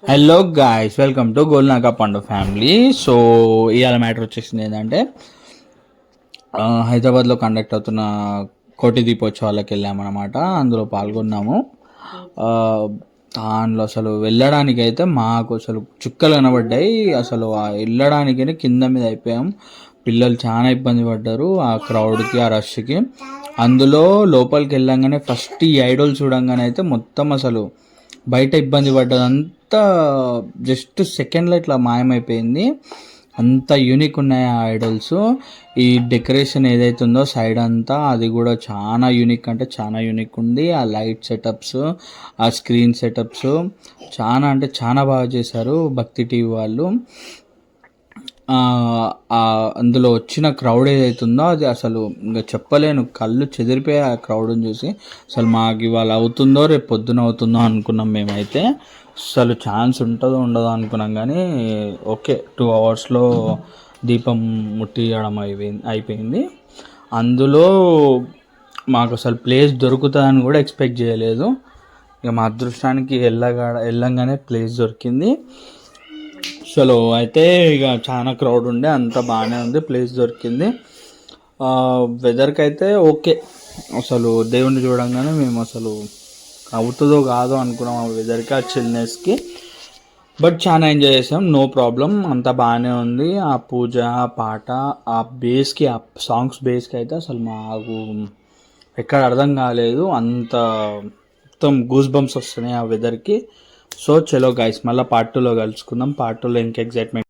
Hello guys, welcome to Golnaka పండు family. So ఇవాళ matter వచ్చేసింది ఏంటంటే, హైదరాబాద్లో కండక్ట్ అవుతున్న కోటి దీపోత్సవాలకు వెళ్ళామన్నమాట. అందులో పాల్గొన్నాము. ఆ, దానిలో అసలు వెళ్ళడానికి అయితే మాకు అసలు చుక్కలు కనబడ్డాయి. అసలు వెళ్ళడానికైనా కింద మీద అయిపోయాం. పిల్లలు చాలా ఇబ్బంది పడ్డారు ఆ క్రౌడ్కి, ఆ రష్కి. అందులో లోపలికి వెళ్ళంగానే ఫస్ట్ ఈ ఐడోల్ చూడంగానే అయితే మొత్తం అసలు బయట ఇబ్బంది పడ్డది అంతా జస్ట్ సెకండ్లో ఇట్లా మాయమైపోయింది. అంత యూనిక్ ఉన్నాయి ఆ ఐడల్స్. ఈ డెకరేషన్ ఏదైతే ఉందో సైడ్ అంతా, అది కూడా చాలా యూనిక్ అంటే చాలా యూనిక్ ఉంది. ఆ లైట్ సెటప్స్, ఆ స్క్రీన్ సెటప్స్ చాలా అంటే చాలా బాగా చేశారు భక్తి టీవీ వాళ్ళు. అందులో వచ్చిన క్రౌడ్ ఏదైతుందో అది అసలు ఇంకా చెప్పలేను, కళ్ళు చెదిరిపోయే ఆ క్రౌడ్ని చూసి. అసలు మాకు ఇవాళ అవుతుందో రేపు పొద్దున అవుతుందో అనుకున్నాం మేమైతే. అసలు ఛాన్స్ ఉంటుందో ఉండదో అనుకున్నాం, కానీ ఓకే 2 అవర్స్లో దీపం ముట్టియడం అయిపోయింది. అందులో మాకు అసలు ప్లేస్ దొరుకుతుందని కూడా ఎక్స్పెక్ట్ చేయలేదు. ఇక మా అదృష్టానికి వెళ్ళంగానే ప్లేస్ దొరికింది. అసలు అయితే ఇక చాలా క్రౌడ్ ఉండే, అంత బాగానే ఉంది, ప్లేస్ దొరికింది. వెదర్కి అయితే ఓకే. అసలు దేవుణ్ణి చూడంగానే మేము అసలు అవుతుందో కాదో అనుకున్నాం ఆ వెదర్కి, ఆ చిల్నెస్కి. బట్ చాలా ఎంజాయ్ చేసాం, నో ప్రాబ్లం, అంతా బాగానే ఉంది. ఆ పూజ, ఆ పాట, ఆ బేస్కి, ఆ సాంగ్స్ బేస్కి అయితే అసలు మాకు ఎక్కడ అర్థం కాలేదు. అంత మొత్తం గూస్ బంప్స్ వస్తున్నాయి ఆ వెదర్కి. సో చలో గైస్, మళ్ళీ పార్ట్ 2లో కలుసుకుందాం. పార్ట్ 2లో ఇంకా ఎగ్జైట్మెంట్